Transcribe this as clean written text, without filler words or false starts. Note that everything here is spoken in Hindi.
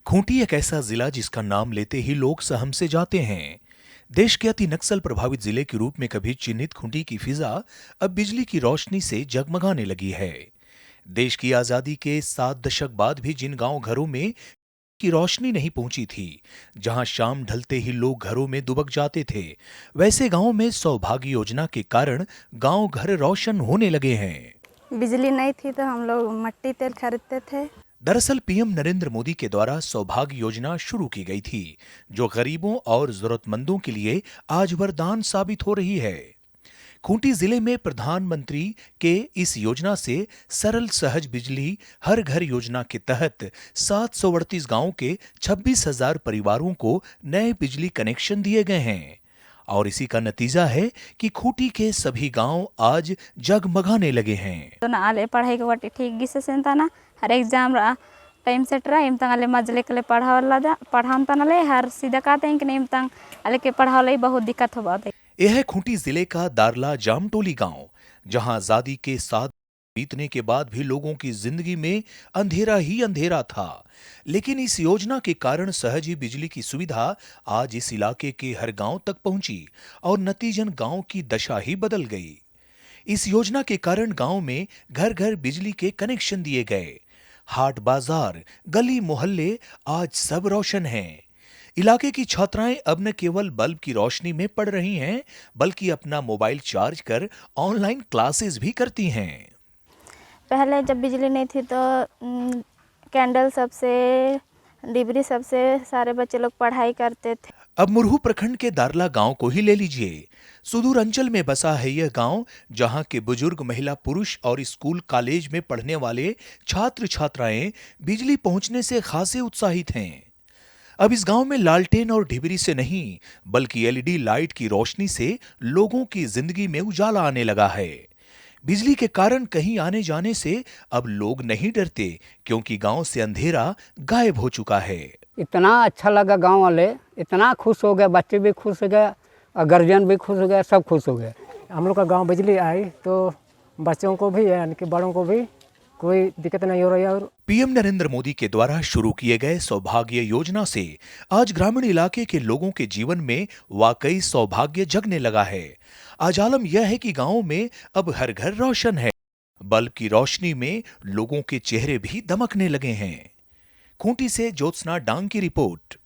खूंटी एक ऐसा जिला जिसका नाम लेते ही लोग सहम से जाते हैं। देश के अति नक्सल प्रभावित जिले के रूप में कभी चिन्हित खूंटी की फिजा अब बिजली की रोशनी से जगमगाने लगी है। देश की आजादी के 7 दशक बाद भी जिन गांव घरों में की रोशनी नहीं पहुंची थी, जहां शाम ढलते ही लोग घरों में दुबक जाते थे, वैसे गांवों में सौभाग्य योजना के कारण गांव घर रोशन होने लगे हैं। बिजली नहीं थी तो हम लोग मट्टी तेल खरीदते थे। दरअसल पीएम नरेंद्र मोदी के द्वारा सौभाग्य योजना शुरू की गई थी, जो गरीबों और जरूरतमंदों के लिए आज वरदान साबित हो रही है। खूंटी जिले में प्रधानमंत्री के इस योजना से सरल सहज बिजली हर घर योजना के तहत 738 गांवों के 26,000 परिवारों को नए बिजली कनेक्शन दिए गए हैं और इसी का नतीजा है कि खूंटी के सभी गांव आज जगमगाने लगे हैं। तो ना आले पढ़ाई के वाटी ठीक गिसे सेंताना हर एग्जाम टाइम सेट रहा इम तंग आले मजले के पढ़ावला जा पढ़ाम तनले हर सीधा काते हैं कि नहीं इम तंग आले के पढ़ावले बहुत दिक्कत हो बात है। यह है खूंटी जिले का दारला जामटोली गांव, जहां आजादी के 7 बीतने के बाद भी लोगों की जिंदगी में अंधेरा ही अंधेरा था, लेकिन इस योजना के कारण सहज ही बिजली की सुविधा आज इस इलाके के हर गांव तक पहुंची और नतीजन गांव की दशा ही बदल गई। इस योजना के कारण गांव में घर घर बिजली के कनेक्शन दिए गए। हाट बाजार गली मोहल्ले आज सब रोशन हैं। इलाके की छात्राएं अब न केवल बल्ब की रोशनी में पढ़ रही हैं, बल्कि अपना मोबाइल चार्ज कर ऑनलाइन क्लासेस भी करती हैं। पहले जब बिजली नहीं थी तो कैंडल सबसे डिबरी सबसे सारे बच्चे लोग पढ़ाई करते थे। अब मुरहू प्रखंड के दारला गांव को ही ले लीजिए। सुदूर अंचल में बसा है यह गांव, जहां के बुजुर्ग महिला पुरुष और स्कूल कॉलेज में पढ़ने वाले छात्र छात्राएं बिजली पहुंचने से खासे उत्साहित हैं। अब इस गांव में लालटेन और ढिबरी से नहीं, बल्कि एलईडी लाइट की रोशनी से लोगों की जिंदगी में उजाला आने लगा है। बिजली के कारण कहीं आने जाने से अब लोग नहीं डरते, क्योंकि गांव से अंधेरा गायब हो चुका है। इतना अच्छा लगा, गांव वाले इतना खुश हो गए, बच्चे भी खुश हो गए और गार्जियन भी खुश हो गए, सब खुश हो गए। हम लोग का गांव बिजली आई तो बच्चों को भी यानी कि बड़ों को भी कोई दिक्कत नहीं हो रही है। और पीएम नरेंद्र मोदी के द्वारा शुरू किए गए सौभाग्य योजना से आज ग्रामीण इलाके के लोगों के जीवन में वाकई सौभाग्य जगने लगा है। आज आलम यह है कि गांवों में अब हर घर रोशन है। बल्ब की रोशनी में लोगों के चेहरे भी दमकने लगे हैं। खूंटी से ज्योत्सना डांग की रिपोर्ट।